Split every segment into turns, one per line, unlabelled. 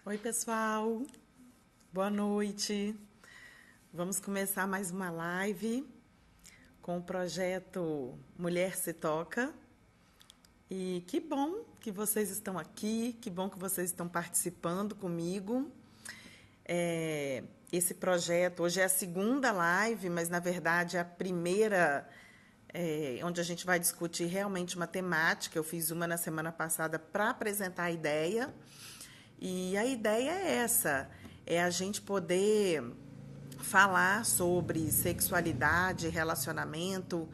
Oi, pessoal. Boa noite. Vamos começar mais uma live com o projeto Mulher se Toca. E que bom que vocês estão aqui, que bom que vocês estão participando comigo. Esse projeto, hoje é a segunda live, mas na verdade é a primeira, onde a gente vai discutir realmente uma temática. Eu fiz uma na semana passada para apresentar a ideia. E a ideia é essa, é a gente poder falar sobre sexualidade, relacionamento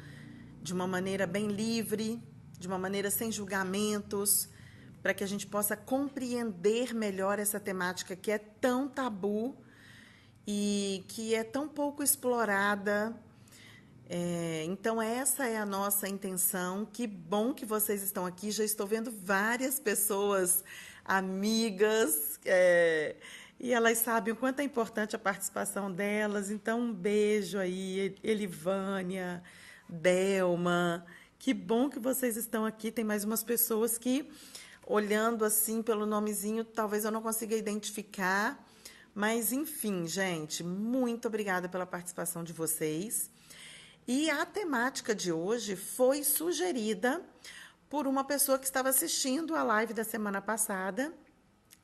de uma maneira bem livre, de uma maneira sem julgamentos, para que a gente possa compreender melhor essa temática que é tão tabu e que é tão pouco explorada. Então, essa é a nossa intenção. Que bom que vocês estão aqui. Já estou vendo várias pessoas amigas, e elas sabem o quanto é importante a participação delas. Então, um beijo aí, Elivânia, Delma. Que bom que vocês estão aqui. Tem mais umas pessoas que, olhando assim pelo nomezinho, talvez eu não consiga identificar. Mas, enfim, gente, muito obrigada pela participação de vocês. E a temática de hoje foi sugerida por uma pessoa que estava assistindo a live da semana passada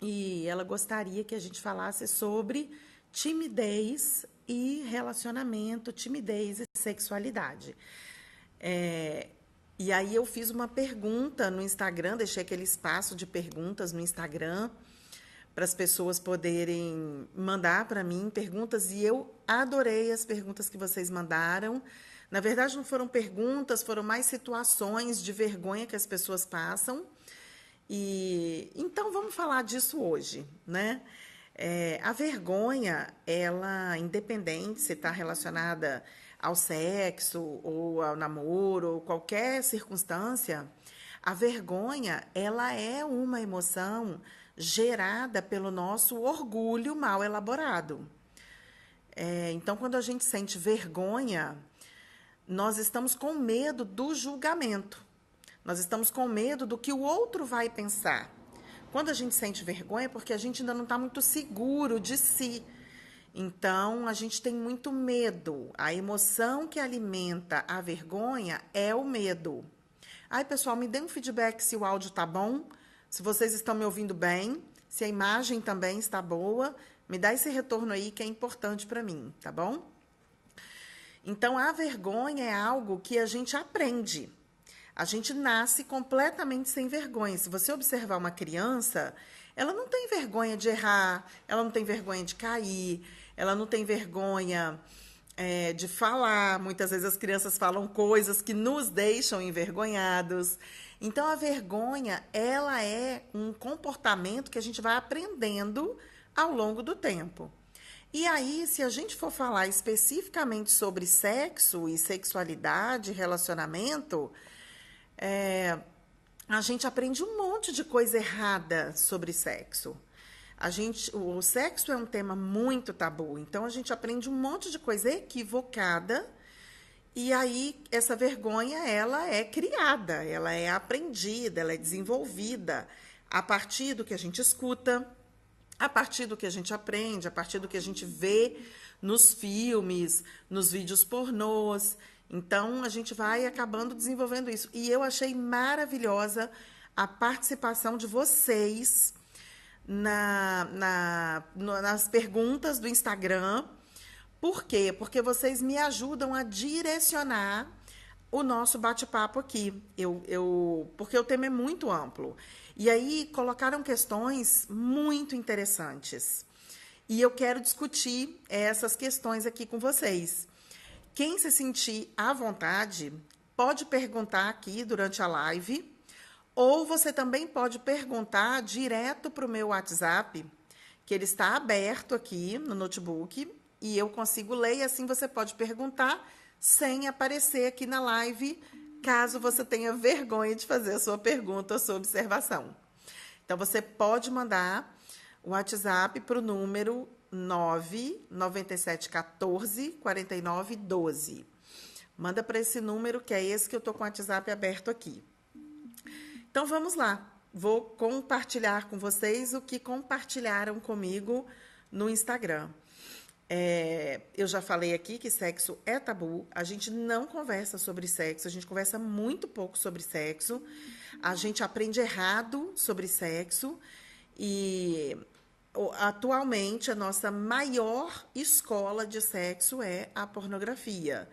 e ela gostaria que a gente falasse sobre timidez e relacionamento, timidez e sexualidade. E aí eu fiz uma pergunta no Instagram, deixei aquele espaço de perguntas no Instagram para as pessoas poderem mandar para mim perguntas e eu adorei as perguntas que vocês mandaram. Na verdade, não foram perguntas, foram mais situações de vergonha que as pessoas passam. E então vamos falar disso hoje, né? A vergonha, ela, independente se está relacionada ao sexo ou ao namoro ou qualquer circunstância, a vergonha, ela é uma emoção gerada pelo nosso orgulho mal elaborado. Então, quando a gente sente vergonha, nós estamos com medo do julgamento. Nós estamos com medo do que o outro vai pensar. Quando a gente sente vergonha, é porque a gente ainda não está muito seguro de si. Então, a gente tem muito medo. A emoção que alimenta a vergonha é o medo. Ai, pessoal, me dê um feedback se o áudio tá bom, se vocês estão me ouvindo bem, se a imagem também está boa. Me dá esse retorno aí que é importante para mim, tá bom? Então, a vergonha é algo que a gente aprende. A gente nasce completamente sem vergonha. Se você observar uma criança, ela não tem vergonha de errar, ela não tem vergonha de cair, ela não tem vergonha de falar. Muitas vezes as crianças falam coisas que nos deixam envergonhados. Então, a vergonha, ela é um comportamento que a gente vai aprendendo ao longo do tempo. E aí, se a gente for falar especificamente sobre sexo e sexualidade, relacionamento, a gente aprende um monte de coisa errada sobre sexo. O sexo é um tema muito tabu, então a gente aprende um monte de coisa equivocada e aí essa vergonha ela é criada, ela é aprendida, ela é desenvolvida a partir do que a gente escuta, a partir do que a gente aprende, a partir do que a gente vê nos filmes, nos vídeos pornôs. Então, a gente vai acabando desenvolvendo isso. E eu achei maravilhosa a participação de vocês nas perguntas do Instagram. Por quê? Porque vocês me ajudam a direcionar o nosso bate-papo aqui. Porque o tema é muito amplo. E aí colocaram questões muito interessantes. E eu quero discutir essas questões aqui com vocês. Quem se sentir à vontade, pode perguntar aqui durante a live, ou você também pode perguntar direto para o meu WhatsApp, que ele está aberto aqui no notebook, e eu consigo ler, e assim você pode perguntar sem aparecer aqui na live, caso você tenha vergonha de fazer a sua pergunta ou sua observação. Então, você pode mandar o WhatsApp para o número 99714-4912. Manda para esse número, que é esse que eu estou com o WhatsApp aberto aqui. Então, vamos lá. vou compartilhar com vocês o que compartilharam comigo no Instagram. Eu já falei aqui que sexo é tabu, a gente não conversa sobre sexo, a gente conversa muito pouco sobre sexo, a gente aprende errado sobre sexo e atualmente a nossa maior escola de sexo é a pornografia.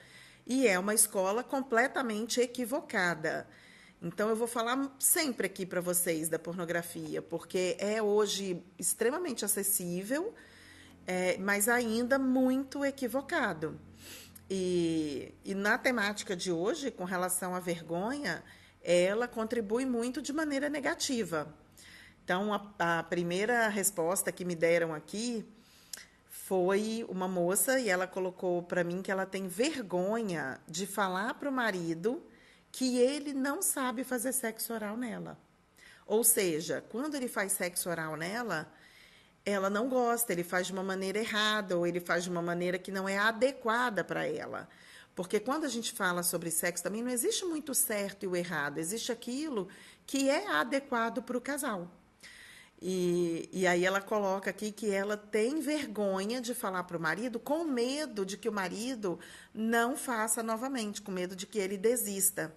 E é uma escola completamente equivocada. Então eu vou falar sempre aqui para vocês da pornografia, porque é hoje extremamente acessível, mas ainda muito equivocado. E na temática de hoje, com relação à vergonha, ela contribui muito de maneira negativa. Então, a primeira resposta que me deram aqui foi uma moça e ela colocou para mim que ela tem vergonha de falar para o marido que ele não sabe fazer sexo oral nela. Ou seja, quando ele faz sexo oral nela, ela não gosta, ele faz de uma maneira errada ou ele faz de uma maneira que não é adequada para ela. Porque quando a gente fala sobre sexo também não existe muito certo e o errado, existe aquilo que é adequado para o casal. E aí ela coloca aqui que ela tem vergonha de falar para o marido, com medo de que o marido não faça novamente, com medo de que ele desista.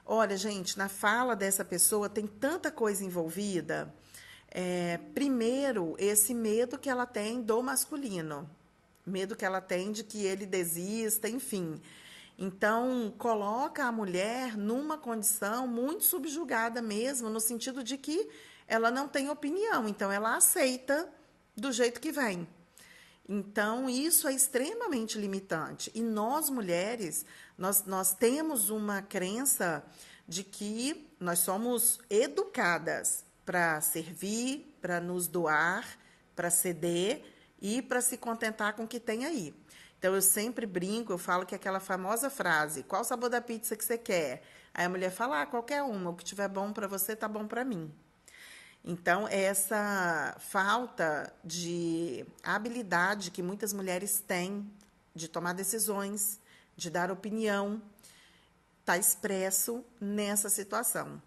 Olha, gente, na fala dessa pessoa tem tanta coisa envolvida. Primeiro, esse medo que ela tem do masculino, medo que ela tem de que ele desista, enfim. Então, coloca a mulher numa condição muito subjugada mesmo, no sentido de que ela não tem opinião, então ela aceita do jeito que vem. Então, isso é extremamente limitante. E nós, mulheres, nós temos uma crença de que nós somos educadas para servir, para nos doar, para ceder e para se contentar com o que tem aí. Então, eu sempre brinco, eu falo que é aquela famosa frase, qual o sabor da pizza que você quer? Aí a mulher fala, qualquer uma, o que tiver bom para você, tá bom para mim. Então, essa falta de habilidade que muitas mulheres têm de tomar decisões, de dar opinião, está expresso nessa situação.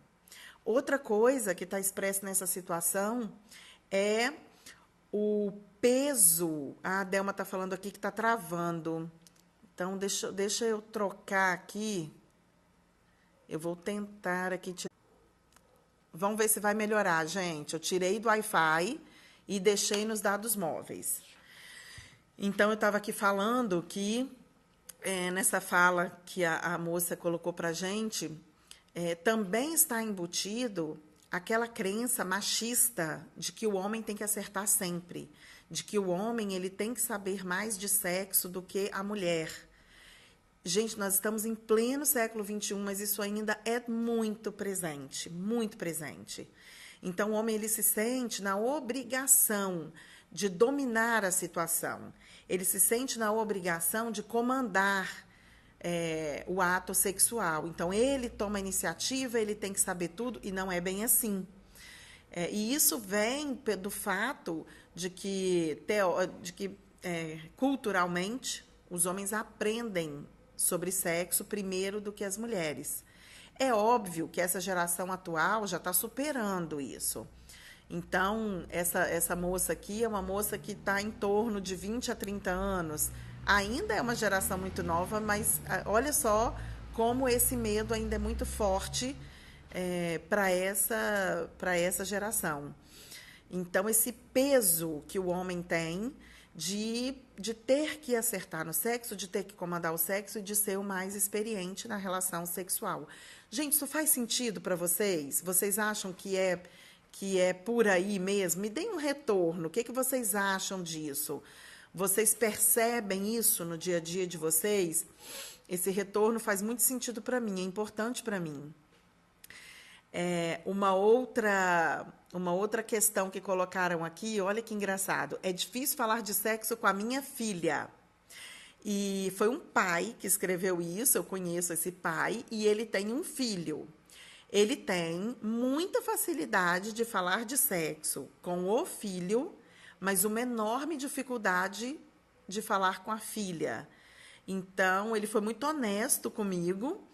Outra coisa que está expresso nessa situação é o peso. A Delma está falando aqui que está travando. Então, deixa eu trocar aqui. Eu vou tentar aqui. Vamos ver se vai melhorar, gente. Eu tirei do Wi-Fi e deixei nos dados móveis. Então, eu estava aqui falando que, nessa fala que a moça colocou para a gente, também está embutido aquela crença machista de que o homem tem que acertar sempre, de que o homem ele tem que saber mais de sexo do que a mulher. Gente, nós estamos em pleno século XXI, mas isso ainda é muito presente, muito presente. Então, o homem ele se sente na obrigação de dominar a situação. Ele se sente na obrigação de comandar o ato sexual. Então, ele toma a iniciativa, ele tem que saber tudo, e não é bem assim. E isso vem do fato de que culturalmente, os homens aprendem sobre sexo primeiro do que as mulheres. É óbvio que essa geração atual já está superando isso. Então, essa moça aqui é uma moça que está em torno de 20 a 30 anos. Ainda é uma geração muito nova, mas olha só como esse medo ainda é muito forte para essa geração. Então, esse peso que o homem tem de ter que acertar no sexo, de ter que comandar o sexo e de ser o mais experiente na relação sexual. Gente, isso faz sentido para vocês? Vocês acham que é por aí mesmo? Me deem um retorno. O que vocês acham disso? Vocês percebem isso no dia a dia de vocês? Esse retorno faz muito sentido para mim, é importante para mim. Uma outra questão que colocaram aqui, olha que engraçado, é difícil falar de sexo com a minha filha. E foi um pai que escreveu isso, eu conheço esse pai, e ele tem um filho. Ele tem muita facilidade de falar de sexo com o filho, mas uma enorme dificuldade de falar com a filha. Então, ele foi muito honesto comigo,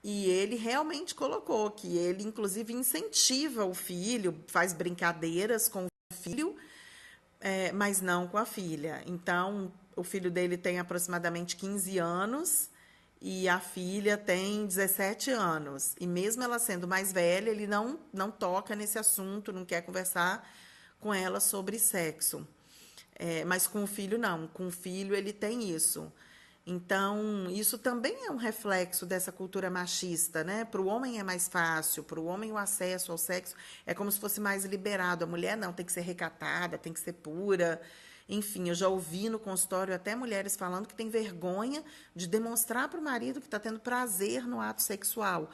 E ele realmente colocou que ele, inclusive, incentiva o filho, faz brincadeiras com o filho, mas não com a filha. Então, o filho dele tem aproximadamente 15 anos e a filha tem 17 anos. E mesmo ela sendo mais velha, ele não toca nesse assunto, não quer conversar com ela sobre sexo. Mas com o filho, não. Com o filho, ele tem isso. Então, isso também é um reflexo dessa cultura machista, né? Para o homem é mais fácil, para o homem o acesso ao sexo é como se fosse mais liberado. A mulher não, tem que ser recatada, tem que ser pura. Enfim, eu já ouvi no consultório até mulheres falando que tem vergonha de demonstrar para o marido que está tendo prazer no ato sexual,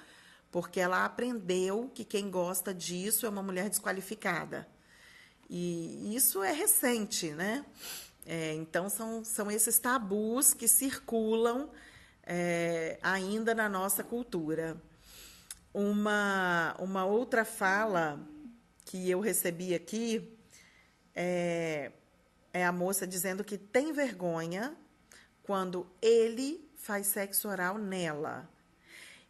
porque ela aprendeu que quem gosta disso é uma mulher desqualificada. E isso é recente, né? Então, são esses tabus que circulam ainda na nossa cultura. Uma outra fala que eu recebi aqui é a moça dizendo que tem vergonha quando ele faz sexo oral nela.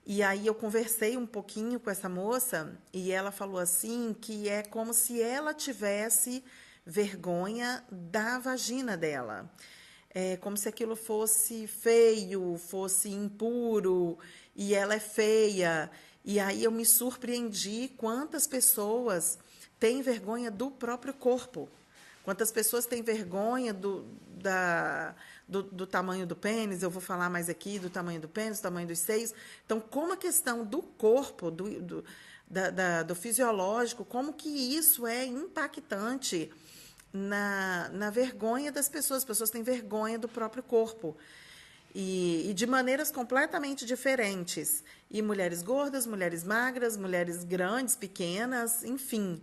E aí eu conversei um pouquinho com essa moça e ela falou assim que é como se ela tivesse vergonha da vagina dela. É como se aquilo fosse feio, fosse impuro, e ela é feia. E aí eu me surpreendi quantas pessoas têm vergonha do próprio corpo. Quantas pessoas têm vergonha do tamanho do pênis, eu vou falar mais aqui do tamanho do pênis, do tamanho dos seios. Então, como a questão do corpo, do fisiológico, como que isso é impactante na vergonha das pessoas. As pessoas têm vergonha do próprio corpo. E de maneiras completamente diferentes. E mulheres gordas, mulheres magras, mulheres grandes, pequenas, enfim.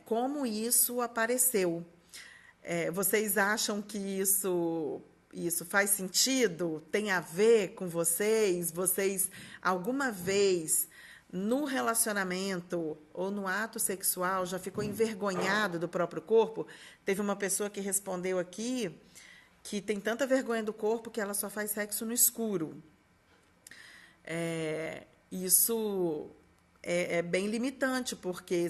Como isso apareceu? Vocês acham que isso faz sentido? Tem a ver com vocês? Vocês, alguma vez, no relacionamento ou no ato sexual, já ficou envergonhado do próprio corpo? Teve uma pessoa que respondeu aqui que tem tanta vergonha do corpo que ela só faz sexo no escuro. Isso é bem limitante, porque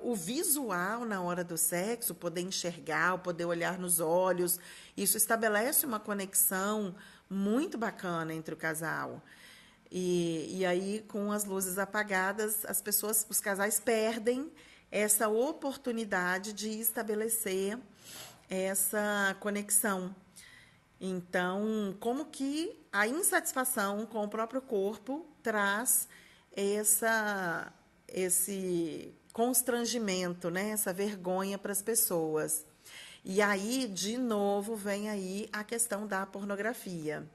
o visual na hora do sexo, poder enxergar, poder olhar nos olhos, isso estabelece uma conexão muito bacana entre o casal. E aí, com as luzes apagadas, os casais perdem essa oportunidade de estabelecer essa conexão. Então, como que a insatisfação com o próprio corpo traz esse constrangimento, né? Essa vergonha para as pessoas. E aí, de novo, vem aí a questão da pornografia.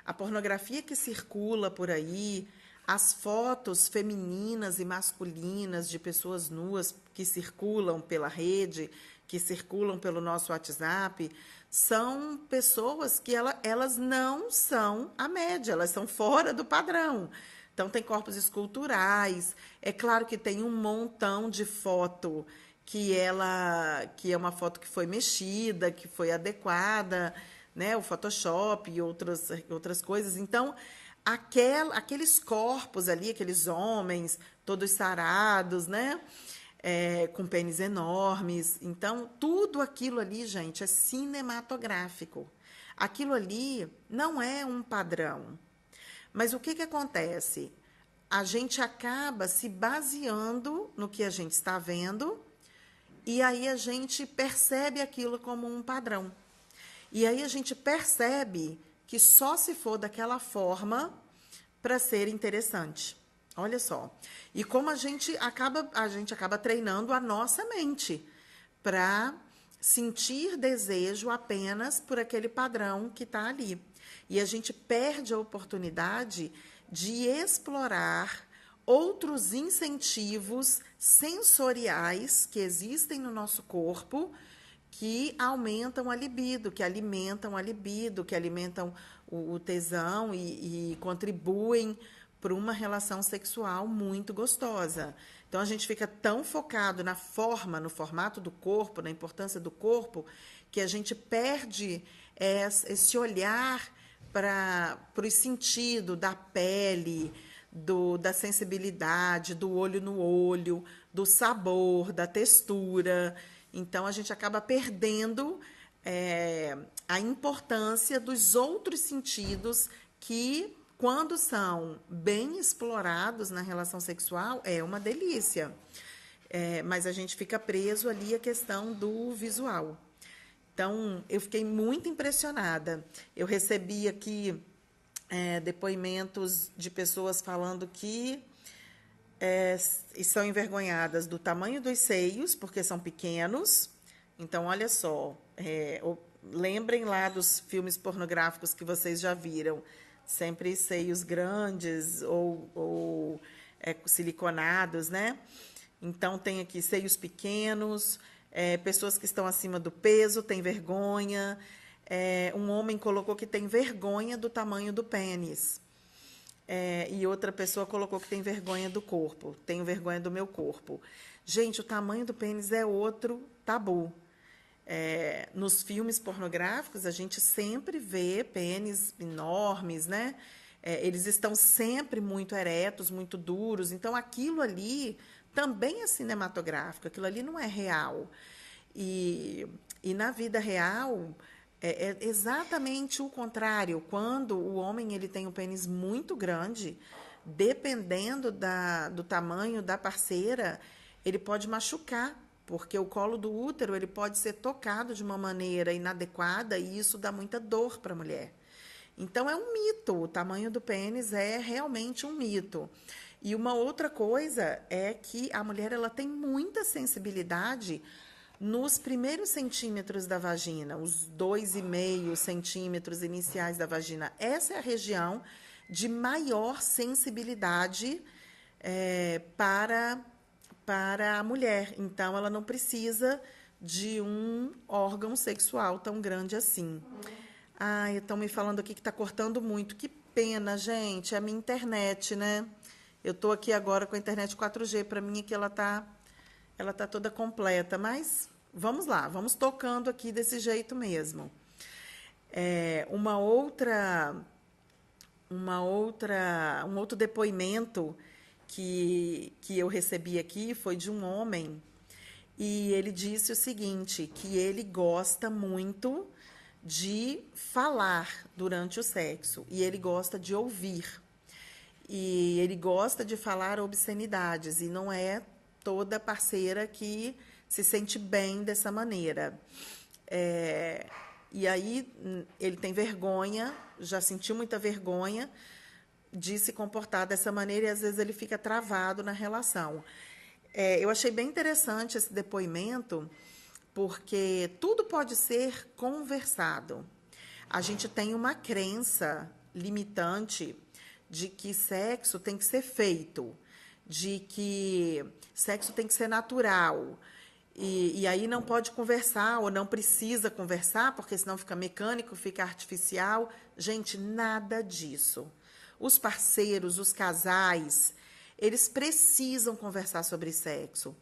A pornografia que circula por aí, as fotos femininas e masculinas de pessoas nuas que circulam pela rede, que circulam pelo nosso WhatsApp, são pessoas que elas não são a média, elas são fora do padrão. Então, tem corpos esculturais. É claro que tem um montão de foto que é uma foto que foi mexida, que foi adequada, né? O Photoshop e outras coisas. Então, aqueles corpos ali, aqueles homens todos sarados, né? Com pênis enormes. Então, tudo aquilo ali, gente, é cinematográfico. Aquilo ali não é um padrão. Mas o que acontece? A gente acaba se baseando no que a gente está vendo e aí a gente percebe aquilo como um padrão. E aí a gente percebe que só se for daquela forma para ser interessante. Olha só. E como a gente acaba treinando a nossa mente para sentir desejo apenas por aquele padrão que está ali. E a gente perde a oportunidade de explorar outros incentivos sensoriais que existem no nosso corpo que aumentam a libido, que alimentam a libido, que alimentam o tesão e contribuem para uma relação sexual muito gostosa. Então, a gente fica tão focado na forma, no formato do corpo, na importância do corpo, que a gente perde esse olhar para os sentidos da pele, da sensibilidade, do olho no olho, do sabor, da textura. Então, a gente acaba perdendo a importância dos outros sentidos que, quando são bem explorados na relação sexual, é uma delícia. Mas a gente fica preso ali à questão do visual. Então, eu fiquei muito impressionada. Eu recebi aqui depoimentos de pessoas falando que são envergonhadas do tamanho dos seios, porque são pequenos. Então, olha só, lembrem lá dos filmes pornográficos que vocês já viram. Sempre seios grandes ou siliconados, né? Então, tem aqui seios pequenos, pessoas que estão acima do peso, têm vergonha. Um homem colocou que tem vergonha do tamanho do pênis. E outra pessoa colocou que tem vergonha do corpo. Tenho vergonha do meu corpo. Gente, o tamanho do pênis é outro tabu. Nos filmes pornográficos, a gente sempre vê pênis enormes, né? Eles estão sempre muito eretos, muito duros. Então, aquilo ali também é cinematográfico. Aquilo ali não é real. E na vida real, é exatamente o contrário. Quando o homem ele tem um pênis muito grande, dependendo do tamanho da parceira, ele pode machucar, porque o colo do útero ele pode ser tocado de uma maneira inadequada e isso dá muita dor para a mulher. Então, é um mito. O tamanho do pênis é realmente um mito. E uma outra coisa é que a mulher ela tem muita sensibilidade nos primeiros centímetros da vagina, os 2,5 centímetros iniciais da vagina. Essa é a região de maior sensibilidade para a mulher. Então, ela não precisa de um órgão sexual tão grande assim. Ai, estão me falando aqui que está cortando muito. Que pena, gente. É a minha internet, né? Eu estou aqui agora com a internet 4G. Para mim, aqui ela tá toda completa. Mas vamos lá, vamos tocando aqui desse jeito mesmo. Um outro depoimento que eu recebi aqui foi de um homem. E ele disse o seguinte, que ele gosta muito de falar durante o sexo e ele gosta de ouvir. E ele gosta de falar obscenidades e não é toda parceira que se sente bem dessa maneira. E aí ele tem vergonha, já sentiu muita vergonha de se comportar dessa maneira e às vezes ele fica travado na relação. Eu achei bem interessante esse depoimento, porque tudo pode ser conversado. A gente tem uma crença limitante de que sexo tem que ser feito, de que sexo tem que ser natural. E aí não pode conversar ou não precisa conversar, porque senão fica mecânico, fica artificial. Gente, nada disso. Os parceiros, os casais, eles precisam conversar sobre sexo.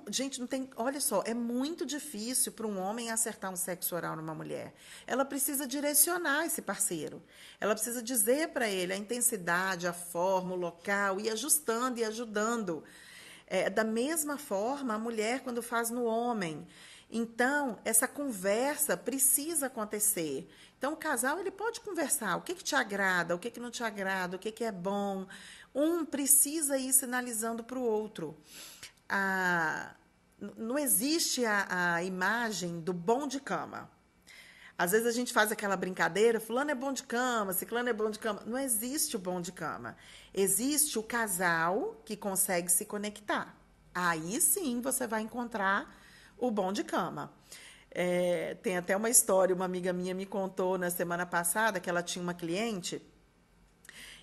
Gente, não tem. Olha só, é muito difícil para um homem acertar um sexo oral numa mulher. Ela precisa direcionar esse parceiro. Ela precisa dizer para ele a intensidade, a forma, o local, e ajustando e ajudando. Da mesma forma, a mulher, quando faz no homem. Então, essa conversa precisa acontecer. Então, o casal ele pode conversar. O que te agrada, o que não te agrada, o que é bom. Um precisa ir sinalizando para o outro. Não existe a imagem do bom de cama. Às vezes a gente faz aquela brincadeira, fulano é bom de cama, ciclano é bom de cama. Não existe o bom de cama. Existe o casal que consegue se conectar. Aí sim você vai encontrar o bom de cama. Tem até uma história, uma amiga minha me contou na semana passada que ela tinha uma cliente.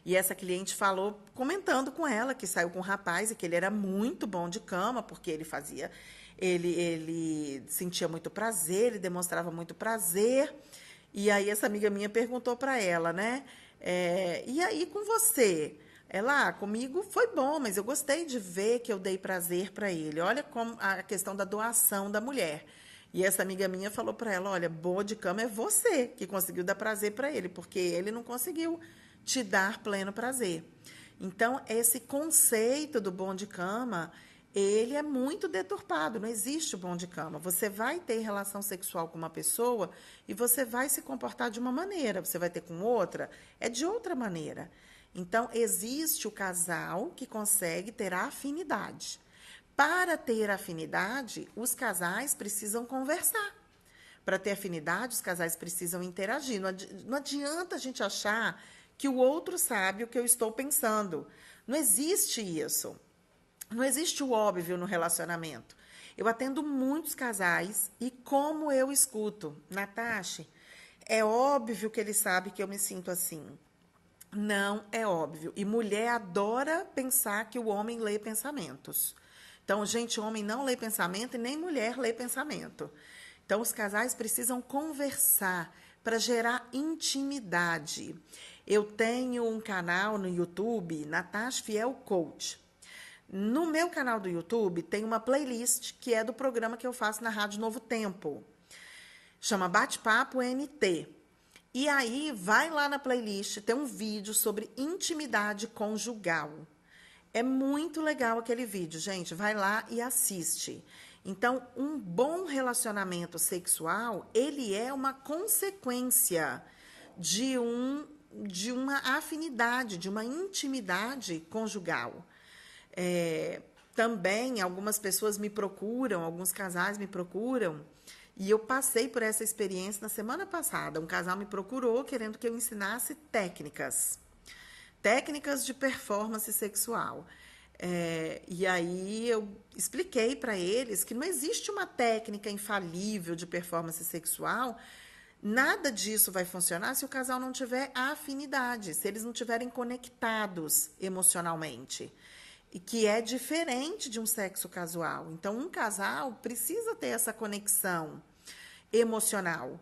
E essa cliente falou, comentando com ela, que saiu com um rapaz e que ele era muito bom de cama, porque ele fazia, ele sentia muito prazer, ele demonstrava muito prazer. E aí essa amiga minha perguntou para ela, né? E aí com você? Ela, comigo foi bom, mas eu gostei de ver que eu dei prazer para ele. Olha como a questão da doação da mulher. E essa amiga minha falou para ela: olha, boa de cama é você que conseguiu dar prazer para ele, porque ele não conseguiu te dar pleno prazer. Então, esse conceito do bom de cama, ele é muito deturpado. Não existe o bom de cama. Você vai ter relação sexual com uma pessoa e você vai se comportar de uma maneira, você vai ter com outra, é de outra maneira. Então, existe o casal que consegue ter afinidade. Para ter afinidade, os casais precisam conversar. Para ter afinidade, os casais precisam interagir. Não adianta a gente achar que o outro sabe o que eu estou pensando. Não existe isso. Não existe o óbvio no relacionamento. Eu atendo muitos casais e como eu escuto, Natasha, é óbvio que ele sabe que eu me sinto assim. Não é óbvio. E mulher adora pensar que o homem lê pensamentos. Então, gente, homem não lê pensamento e nem mulher lê pensamento. Então, os casais precisam conversar para gerar intimidade. Eu tenho um canal no YouTube, Natasha Fiel Coach. No meu canal do YouTube tem uma playlist que é do programa que eu faço na Rádio Novo Tempo. Chama Bate-Papo NT. E aí, vai lá na playlist, tem um vídeo sobre intimidade conjugal. É muito legal aquele vídeo, gente. Vai lá e assiste. Então, um bom relacionamento sexual, ele é uma consequência de uma afinidade, de uma intimidade conjugal. Também, algumas pessoas me procuram, alguns casais me procuram, e eu passei por essa experiência na semana passada. Um casal me procurou querendo que eu ensinasse técnicas de performance sexual. E aí eu expliquei para eles que não existe uma técnica infalível de performance sexual. Nada disso vai funcionar se o casal não tiver afinidade, se eles não estiverem conectados emocionalmente. E que é diferente de um sexo casual. Então, um casal precisa ter essa conexão emocional.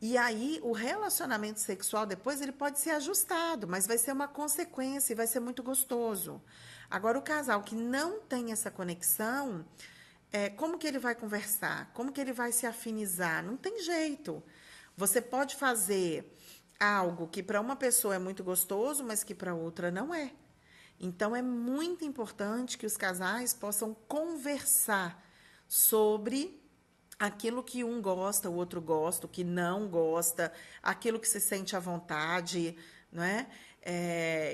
E aí, o relacionamento sexual depois ele pode ser ajustado, mas vai ser uma consequência e vai ser muito gostoso. Agora, o casal que não tem essa conexão, como que ele vai conversar? Como que ele vai se afinizar? Não tem jeito. Você pode fazer algo que para uma pessoa é muito gostoso, mas que para outra não é. Então, é muito importante que os casais possam conversar sobre aquilo que um gosta, o outro gosta, o que não gosta, aquilo que se sente à vontade, não é?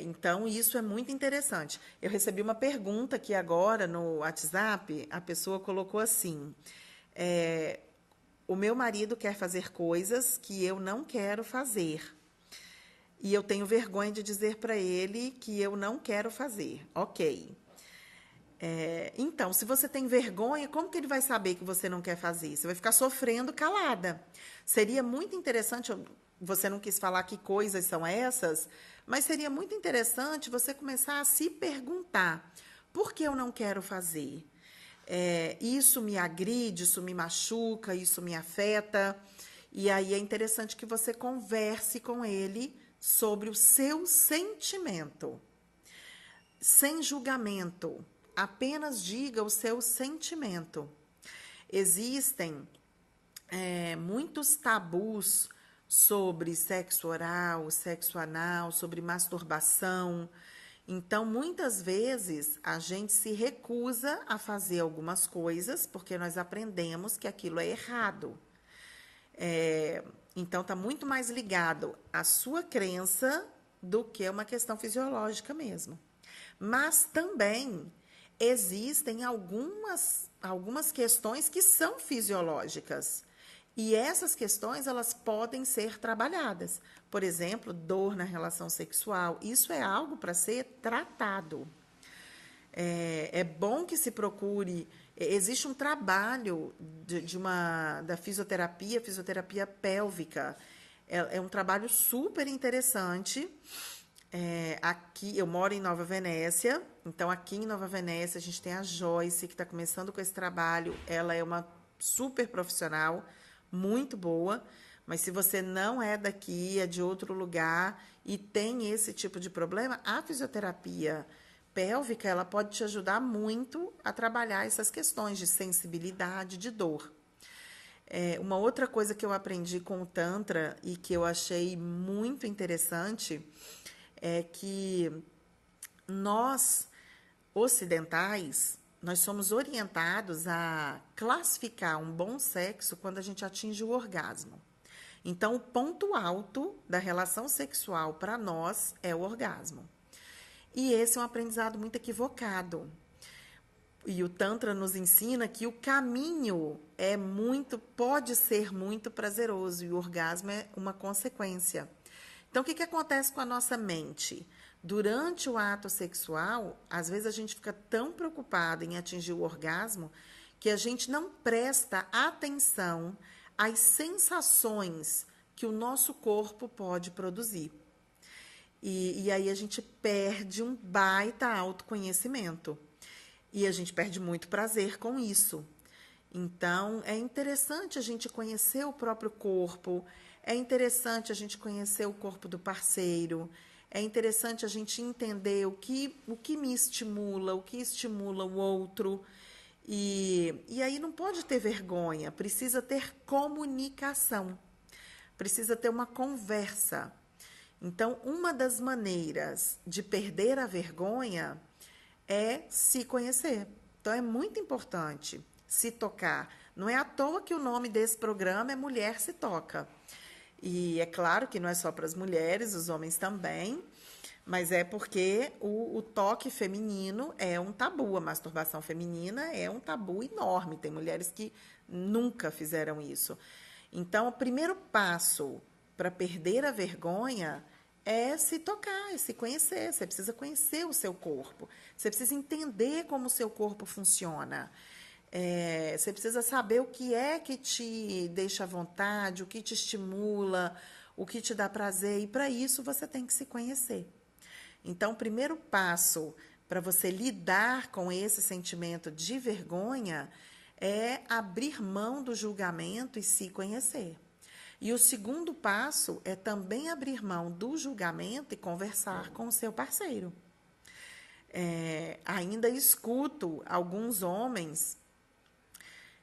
Então, isso é muito interessante. Eu recebi uma pergunta aqui agora no WhatsApp, a pessoa colocou assim: o meu marido quer fazer coisas que eu não quero fazer. E eu tenho vergonha de dizer para ele que eu não quero fazer. Ok. Então, se você tem vergonha, como que ele vai saber que você não quer fazer? Você vai ficar sofrendo calada. Seria muito interessante, você não quis falar que coisas são essas, mas seria muito interessante você começar a se perguntar: por que eu não quero fazer? Isso me agride, isso me machuca, isso me afeta. E aí é interessante que você converse com ele sobre o seu sentimento, sem julgamento. Apenas diga o seu sentimento. Existem muitos tabus sobre sexo oral, sexo anal, sobre masturbação. Então, muitas vezes, a gente se recusa a fazer algumas coisas porque nós aprendemos que aquilo é errado. Então, está muito mais ligado à sua crença do que uma questão fisiológica mesmo. Mas também existem algumas questões que são fisiológicas. E essas questões, elas podem ser trabalhadas. Por exemplo, dor na relação sexual. Isso é algo para ser tratado. É bom que se procure. Existe um trabalho da fisioterapia pélvica. É um trabalho super interessante. Aqui, eu moro em Nova Venécia, então aqui em Nova Venécia a gente tem a Joyce, que está começando com esse trabalho. Ela é uma super profissional, muito boa, mas se você não é daqui, é de outro lugar e tem esse tipo de problema, a fisioterapia pélvica, ela pode te ajudar muito a trabalhar essas questões de sensibilidade, de dor. Uma outra coisa que eu aprendi com o Tantra e que eu achei muito interessante é que nós, ocidentais, nós somos orientados a classificar um bom sexo quando a gente atinge o orgasmo. Então, o ponto alto da relação sexual para nós é o orgasmo. E esse é um aprendizado muito equivocado. E o Tantra nos ensina que o caminho pode ser muito prazeroso e o orgasmo é uma consequência. Então, o que acontece com a nossa mente? Durante o ato sexual, às vezes a gente fica tão preocupado em atingir o orgasmo que a gente não presta atenção às sensações que o nosso corpo pode produzir. E aí a gente perde um baita autoconhecimento. E a gente perde muito prazer com isso. Então, é interessante a gente conhecer o próprio corpo, é interessante a gente conhecer o corpo do parceiro, é interessante a gente entender o que me estimula, o que estimula o outro. E aí não pode ter vergonha, precisa ter comunicação, precisa ter uma conversa. Então, uma das maneiras de perder a vergonha é se conhecer. Então, é muito importante se tocar. Não é à toa que o nome desse programa é Mulher Se Toca. E é claro que não é só para as mulheres, os homens também, mas é porque o toque feminino é um tabu. A masturbação feminina é um tabu enorme. Tem mulheres que nunca fizeram isso. Então, o primeiro passo para perder a vergonha é se tocar, é se conhecer. Você precisa conhecer o seu corpo. Você precisa entender como o seu corpo funciona. Você precisa saber o que é que te deixa à vontade, o que te estimula, o que te dá prazer. E, para isso, você tem que se conhecer. Então, o primeiro passo para você lidar com esse sentimento de vergonha é abrir mão do julgamento e se conhecer. E o segundo passo é também abrir mão do julgamento e conversar com o seu parceiro. Ainda escuto alguns homens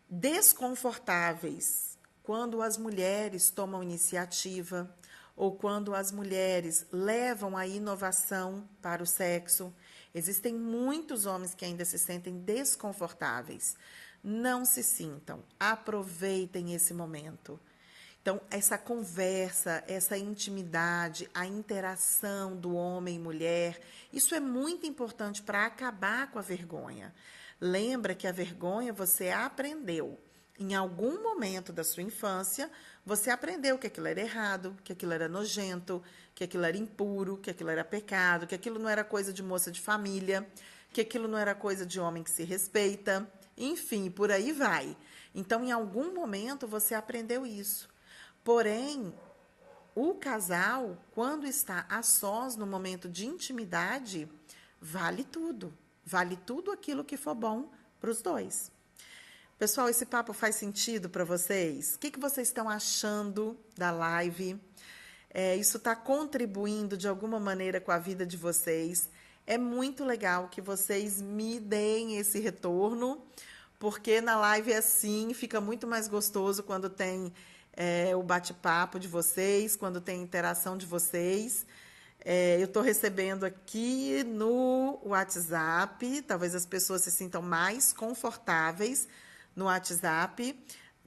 desconfortáveis quando as mulheres tomam iniciativa ou quando as mulheres levam a inovação para o sexo. Existem muitos homens que ainda se sentem desconfortáveis. Não se sintam, aproveitem esse momento. Então, essa conversa, essa intimidade, a interação do homem e mulher, isso é muito importante para acabar com a vergonha. Lembra que a vergonha você aprendeu. Em algum momento da sua infância, você aprendeu que aquilo era errado, que aquilo era nojento, que aquilo era impuro, que aquilo era pecado, que aquilo não era coisa de moça de família, que aquilo não era coisa de homem que se respeita. Enfim, por aí vai. Então, em algum momento, você aprendeu isso. Porém, o casal, quando está a sós no momento de intimidade, vale tudo. Vale tudo aquilo que for bom para os dois. Pessoal, esse papo faz sentido para vocês? O que vocês estão achando da live? Isso está contribuindo de alguma maneira com a vida de vocês? É muito legal que vocês me deem esse retorno, porque na live é assim, fica muito mais gostoso quando tem o bate-papo de vocês, quando tem interação de vocês. Eu estou recebendo aqui no WhatsApp, talvez as pessoas se sintam mais confortáveis no WhatsApp,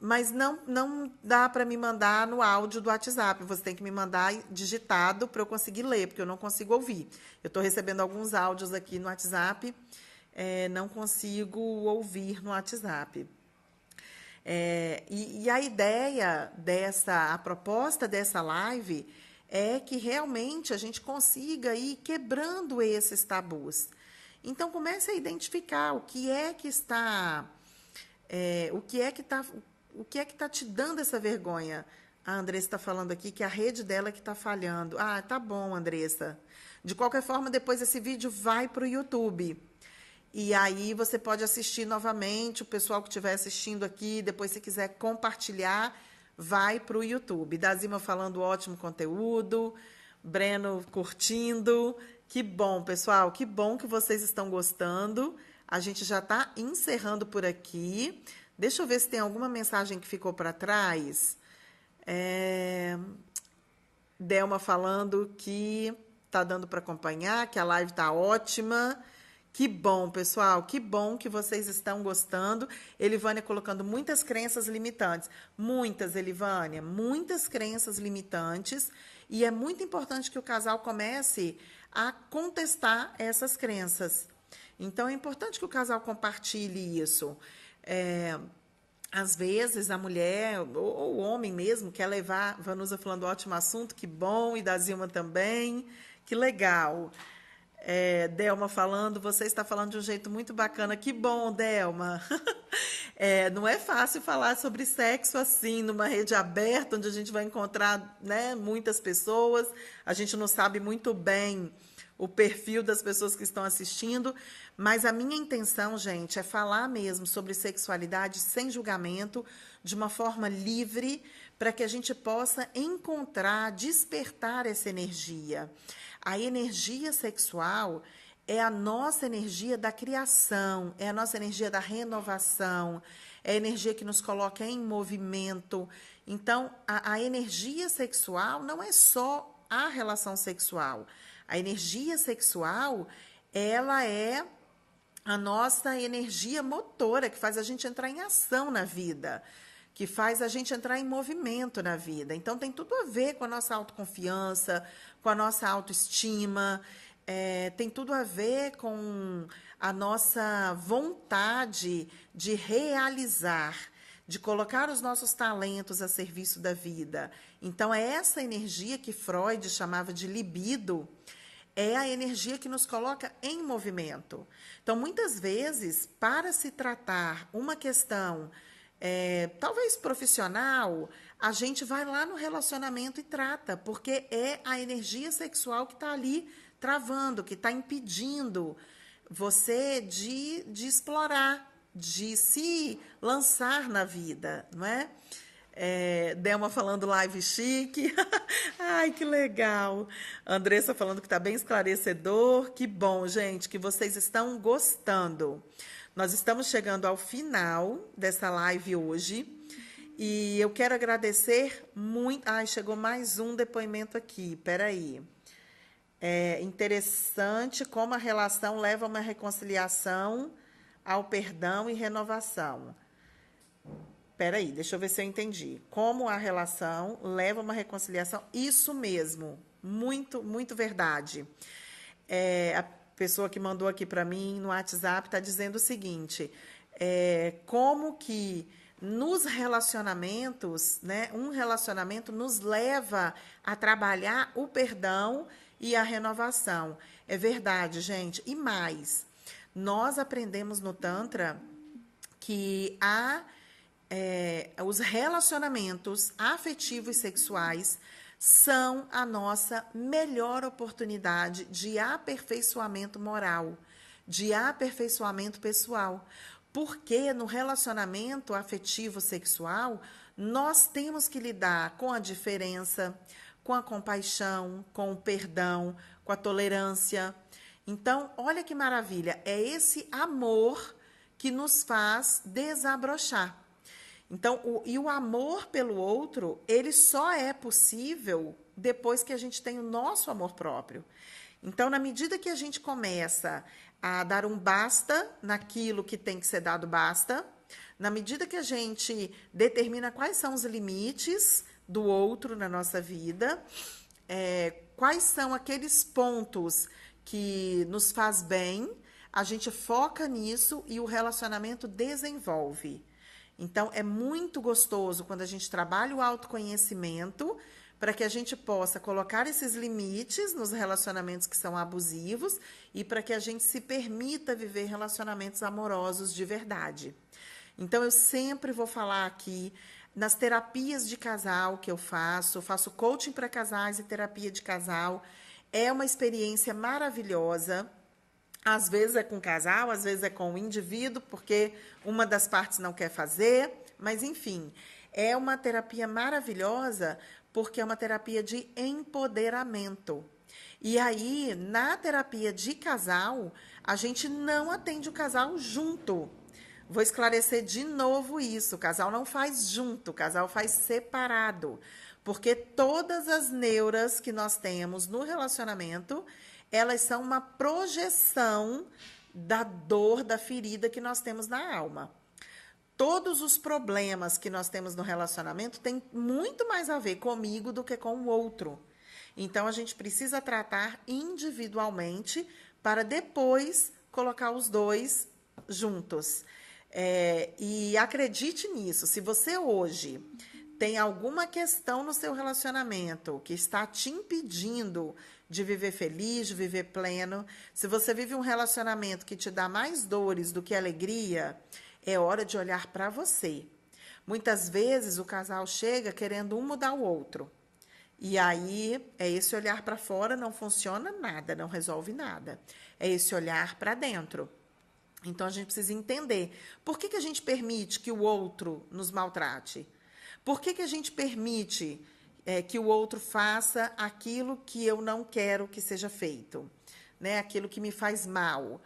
mas não dá para me mandar no áudio do WhatsApp. Você tem que me mandar digitado para eu conseguir ler, porque eu não consigo ouvir. Eu estou recebendo alguns áudios aqui no WhatsApp, não consigo ouvir no WhatsApp. E a ideia a proposta dessa live é que realmente a gente consiga ir quebrando esses tabus. Então, comece a identificar o que é que está te dando essa vergonha. A Andressa está falando aqui que a rede dela que está falhando. Ah, tá bom, Andressa. De qualquer forma, depois esse vídeo vai para o YouTube. E aí você pode assistir novamente, o pessoal que estiver assistindo aqui, depois se quiser compartilhar, vai para o YouTube. Dazima falando ótimo conteúdo, Breno curtindo. Que bom, pessoal, que bom que vocês estão gostando. A gente já está encerrando por aqui. Deixa eu ver se tem alguma mensagem que ficou para trás. É, Delma falando que tá dando para acompanhar, que a live tá ótima. Que bom, pessoal, que bom que vocês estão gostando. Elivânia colocando muitas crenças limitantes. Muitas, Elivânia, muitas crenças limitantes. E é muito importante que o casal comece a contestar essas crenças. Então, é importante que o casal compartilhe isso. É, Às vezes a mulher, ou o homem mesmo, quer levar. Vanusa falando ótimo assunto, que bom, e da Zilma também, que legal. Delma falando, você está falando de um jeito muito bacana, que bom, Delma. Não é fácil falar sobre sexo assim, numa rede aberta, onde a gente vai encontrar, né, muitas pessoas, a gente não sabe muito bem o perfil das pessoas que estão assistindo, mas a minha intenção, gente, é falar mesmo sobre sexualidade sem julgamento, de uma forma livre, para que a gente possa encontrar, despertar essa energia. A energia sexual é a nossa energia da criação, é a nossa energia da renovação, é a energia que nos coloca em movimento. Então, a energia sexual não é só a relação sexual. A energia sexual, ela é a nossa energia motora, que faz a gente entrar em ação na vida, que faz a gente entrar em movimento na vida. Então, tem tudo a ver com a nossa autoconfiança, com a nossa autoestima, tem tudo a ver com a nossa vontade de realizar, de colocar os nossos talentos a serviço da vida. Então, é essa energia que Freud chamava de libido, é a energia que nos coloca em movimento. Então, muitas vezes, para se tratar uma questão, talvez profissional, a gente vai lá no relacionamento e trata, porque é a energia sexual que está ali travando, que está impedindo você de explorar, de se lançar na vida, não é? Delma falando live chique. Ai, que legal. Andressa falando que está bem esclarecedor. Que bom, gente, que vocês estão gostando. Nós estamos chegando ao final dessa live hoje. E eu quero agradecer muito. Ai, chegou mais um depoimento aqui. Peraí. É interessante como a relação leva a uma reconciliação, ao perdão e renovação. Peraí, deixa eu ver se eu entendi. Como a relação leva a uma reconciliação. Isso mesmo. Muito, muito verdade. A pessoa que mandou aqui para mim no WhatsApp está dizendo o seguinte: como que nos relacionamentos, né, um relacionamento nos leva a trabalhar o perdão e a renovação. É verdade, gente. E mais, nós aprendemos no Tantra que os relacionamentos afetivos e sexuais são a nossa melhor oportunidade de aperfeiçoamento moral, de aperfeiçoamento pessoal. Porque no relacionamento afetivo sexual, nós temos que lidar com a diferença, com a compaixão, com o perdão, com a tolerância. Então, olha que maravilha, é esse amor que nos faz desabrochar. Então, o amor pelo outro, ele só é possível depois que a gente tem o nosso amor próprio. Então, na medida que a gente começa a dar um basta naquilo que tem que ser dado basta, na medida que a gente determina quais são os limites do outro na nossa vida, quais são aqueles pontos que nos faz bem, a gente foca nisso e o relacionamento desenvolve. Então, é muito gostoso quando a gente trabalha o autoconhecimento para que a gente possa colocar esses limites nos relacionamentos que são abusivos e para que a gente se permita viver relacionamentos amorosos de verdade. Então, eu sempre vou falar aqui nas terapias de casal que eu faço coaching para casais e terapia de casal. É uma experiência maravilhosa. Às vezes é com o casal, às vezes é com o indivíduo, porque uma das partes não quer fazer, mas, enfim, é uma terapia maravilhosa, porque é uma terapia de empoderamento. E aí, na terapia de casal, a gente não atende o casal junto. Vou esclarecer de novo isso. O casal não faz junto, o casal faz separado. Porque todas as neuras que nós temos no relacionamento, elas são uma projeção da dor, da ferida que nós temos na alma. Todos os problemas que nós temos no relacionamento têm muito mais a ver comigo do que com o outro. Então, a gente precisa tratar individualmente para depois colocar os dois juntos. E acredite nisso, se você hoje tem alguma questão no seu relacionamento que está te impedindo de viver feliz, de viver pleno, se você vive um relacionamento que te dá mais dores do que alegria, é hora de olhar para você. Muitas vezes o casal chega querendo um mudar o outro. E aí, é esse olhar para fora, não funciona nada, não resolve nada. É esse olhar para dentro. Então, a gente precisa entender por que a gente permite que o outro nos maltrate? Por que a gente permite que o outro faça aquilo que eu não quero que seja feito? Né? Aquilo que me faz mal.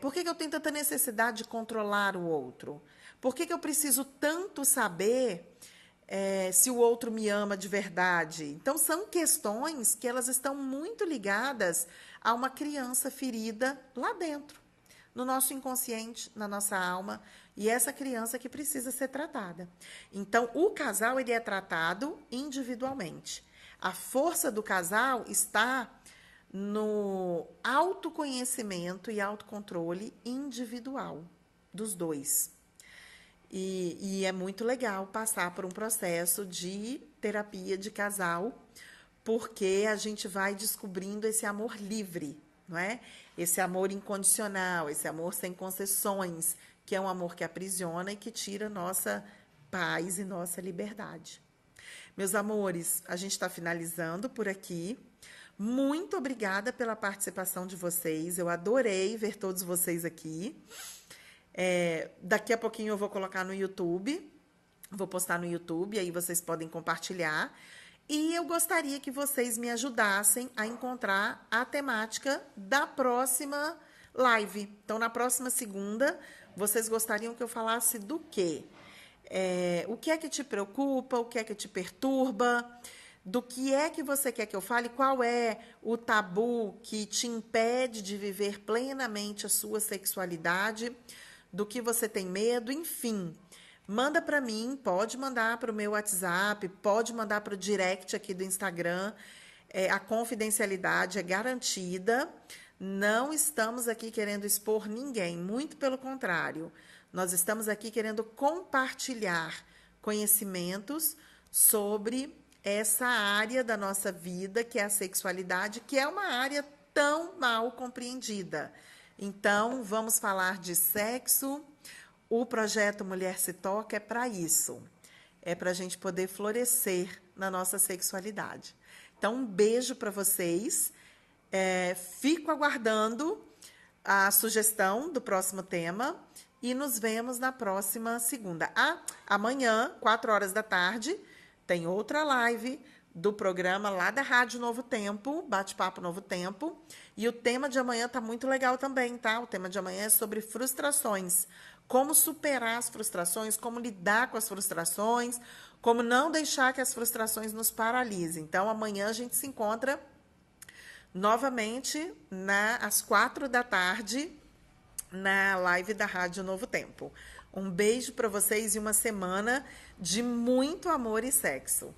Por que eu tenho tanta necessidade de controlar o outro? Por que eu preciso tanto saber se o outro me ama de verdade? Então, são questões que elas estão muito ligadas a uma criança ferida lá dentro, no nosso inconsciente, na nossa alma, e essa criança que precisa ser tratada. Então, o casal ele é tratado individualmente. A força do casal está no autoconhecimento e autocontrole individual dos dois. E é muito legal passar por um processo de terapia de casal, porque a gente vai descobrindo esse amor livre, não é? Esse amor incondicional, esse amor sem concessões, que é um amor que aprisiona e que tira nossa paz e nossa liberdade. Meus amores, a gente está finalizando por aqui. Muito obrigada pela participação de vocês. Eu adorei ver todos vocês aqui. Daqui a pouquinho eu vou colocar no YouTube. Vou postar no YouTube, aí vocês podem compartilhar. E eu gostaria que vocês me ajudassem a encontrar a temática da próxima live. Então, na próxima segunda, vocês gostariam que eu falasse do quê? O que é que te preocupa? O que é que te perturba? Do que é que você quer que eu fale? Qual é o tabu que te impede de viver plenamente a sua sexualidade? Do que você tem medo? Enfim, manda para mim, pode mandar para o meu WhatsApp, pode mandar para o direct aqui do Instagram. A confidencialidade é garantida. Não estamos aqui querendo expor ninguém, muito pelo contrário. Nós estamos aqui querendo compartilhar conhecimentos sobre essa área da nossa vida, que é a sexualidade, que é uma área tão mal compreendida. Então, vamos falar de sexo. O projeto Mulher Se Toca é para isso. É para a gente poder florescer na nossa sexualidade. Então, um beijo para vocês. Fico aguardando a sugestão do próximo tema e nos vemos na próxima segunda. Amanhã, 4h, tem outra live do programa lá da Rádio Novo Tempo, Bate-Papo Novo Tempo. E o tema de amanhã está muito legal também, tá? O tema de amanhã é sobre frustrações. Como superar as frustrações, como lidar com as frustrações, como não deixar que as frustrações nos paralisem. Então, amanhã a gente se encontra novamente às 4h, na live da Rádio Novo Tempo. Um beijo para vocês e uma semana de muito amor e sexo.